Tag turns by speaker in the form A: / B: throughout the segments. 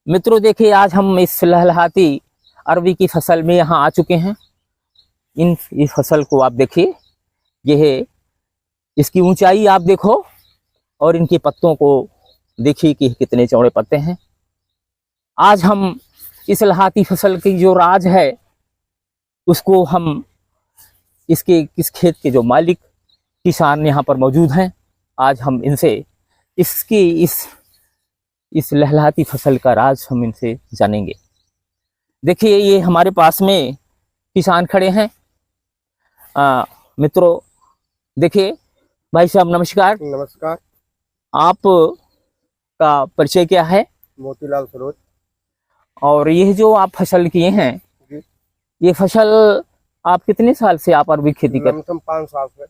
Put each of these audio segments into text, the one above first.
A: मित्रों देखिए, आज हम इस लहलहाती अरवी की फसल में यहाँ आ चुके हैं। इस फसल को आप देखिए, यह इसकी ऊंचाई आप देखो और इनके पत्तों को देखिए कि कितने चौड़े पत्ते हैं। आज हम इस लहाती फसल की जो राज है उसको हम इस खेत के जो मालिक किसान यहाँ पर मौजूद हैं, आज हम इनसे इस लहलहाती फसल का राज हम इनसे जानेंगे। देखिए, ये हमारे पास में किसान खड़े हैं। मित्रों देखिए, भाई साहब नमस्कार।
B: नमस्कार।
A: आप का परिचय क्या है?
B: मोतीलाल सरोज।
A: और यह जो आप फसल किए हैं, ये फसल आप कितने साल से आप अरवी खेती कर?
B: 5 साल से।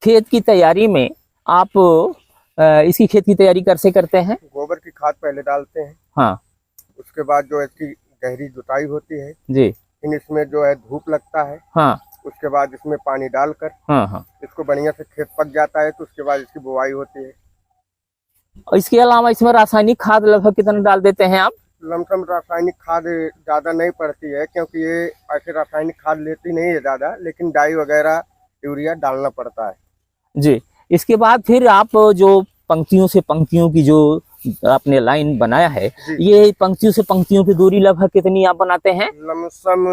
A: खेत की तैयारी में आप इसकी खेत की तैयारी कैसे करते हैं?
B: गोबर की खाद पहले डालते हैं।
A: हाँ।
B: उसके बाद जो इसकी गहरी जुताई होती है
A: जी।
B: फिर इसमें जो है धूप लगता है।
A: हाँ।
B: उसके बाद इसमें पानी डालकर
A: हाँ
B: इसको बढ़िया से खेत पक जाता है तो उसके बाद इसकी बुवाई होती है।
A: और इसके अलावा इसमें रासायनिक खाद लगभग कितना डाल देते हैं आप?
B: लमसम रासायनिक खाद ज्यादा नहीं पड़ती है, क्योंकि ये ऐसे रासायनिक खाद लेती नहीं है ज्यादा, लेकिन डाई वगैरह यूरिया डालना पड़ता है।
A: जी। इसके बाद फिर आप जो पंक्तियों से पंक्तियों की जो आपने लाइन बनाया है, ये पंक्तियों से पंक्तियों की दूरी लगभग कितनी आप बनाते हैं?
B: लमसम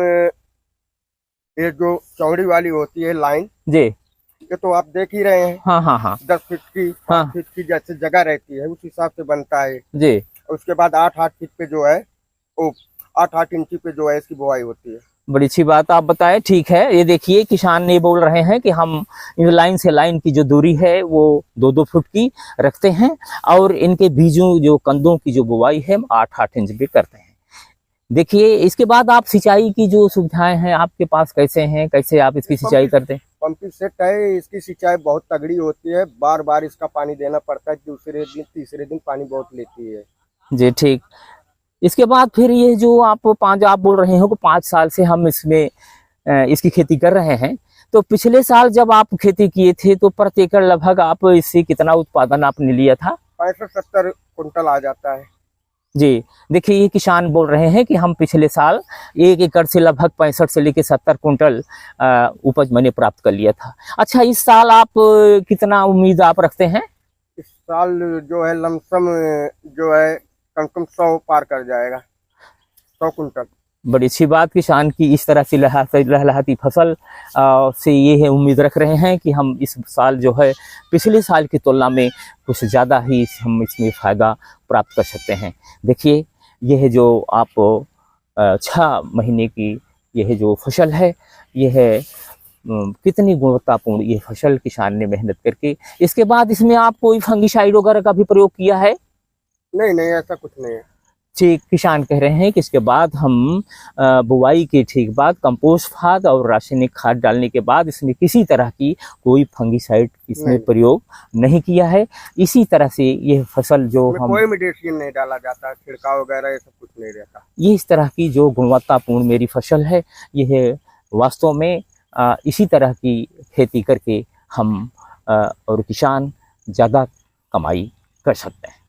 B: ये जो चौड़ी वाली होती है लाइन जी, ये तो आप देख ही रहे हैं।
A: हाँ
B: 10 फीट की 5 फीट की जैसे जगह रहती है उस हिसाब से बनता है
A: जी।
B: उसके बाद 8-8 फीट पे जो है वो 8-8 इंची पे जो है इसकी बुआई होती है।
A: बड़ी अच्छी बात आप बताएं। ठीक है, ये देखिए किसान ने बोल रहे हैं कि हम इन लाइन से लाइन की जो दूरी है वो 2-2 फुट की रखते हैं और इनके बीजों जो कंदों की जो बुवाई है 8-8 इंच पे करते हैं। देखिए, इसके बाद आप सिंचाई की जो सुविधाएं हैं आपके पास कैसे हैं, कैसे आप इसकी सिंचाई करते हैं?
B: पंपिंग सेट है, इसकी सिंचाई बहुत तगड़ी होती है, बार बार इसका पानी देना पड़ता है, दूसरे दिन तीसरे दिन पानी बहुत लेती है
A: जी। ठीक। इसके बाद फिर ये जो आप बोल रहे हो कि 5 साल से हम इसमें इसकी खेती कर रहे हैं, तो पिछले साल जब आप खेती किए थे तो प्रति एकड़ लगभग आप इससे कितना उत्पादन आपने लिया था?
B: 65-70 कुंटल आ जाता है
A: जी। देखिए, ये किसान बोल रहे हैं कि हम पिछले साल 1 एकड़ से लगभग 65 से लेकर 70 कुंटल उपज मैंने प्राप्त कर लिया था। अच्छा, इस साल आप कितना उम्मीद आप रखते हैं?
B: इस साल जो है लमसम जो है कम से कम 100 पार कर जाएगा, 100 कुंटल।
A: बड़ी अच्छी बात, किसान की इस तरह से लहलहाती फसल से ये है उम्मीद रख रहे हैं कि हम इस साल जो है पिछले साल की तुलना में कुछ ज़्यादा ही हम इसमें फ़ायदा प्राप्त कर सकते हैं। देखिए, यह जो आप 6 महीने की यह जो फसल है, यह कितनी गुणवत्तापूर्ण ये फसल किसान ने मेहनत करके। इसके बाद इसमें आप कोई फंगिसाइड वगैरह का भी प्रयोग किया है?
B: नहीं, ऐसा कुछ नहीं है।
A: ठीक। किसान कह रहे हैं कि इसके बाद हम बुवाई के ठीक बाद कंपोस्ट खाद और रासायनिक खाद डालने के बाद इसमें किसी तरह की कोई फंगिसाइड इसमें प्रयोग नहीं किया है। इसी तरह से यह फसल जो हम
B: कोई मेडिसिन नहीं डाला जाता, छिड़काव वगैरह ये सब कुछ नहीं रहता।
A: ये इस तरह की जो गुणवत्तापूर्ण मेरी फसल है, यह वास्तव में इसी तरह की खेती करके हम और किसान ज़्यादा कमाई कर सकते हैं।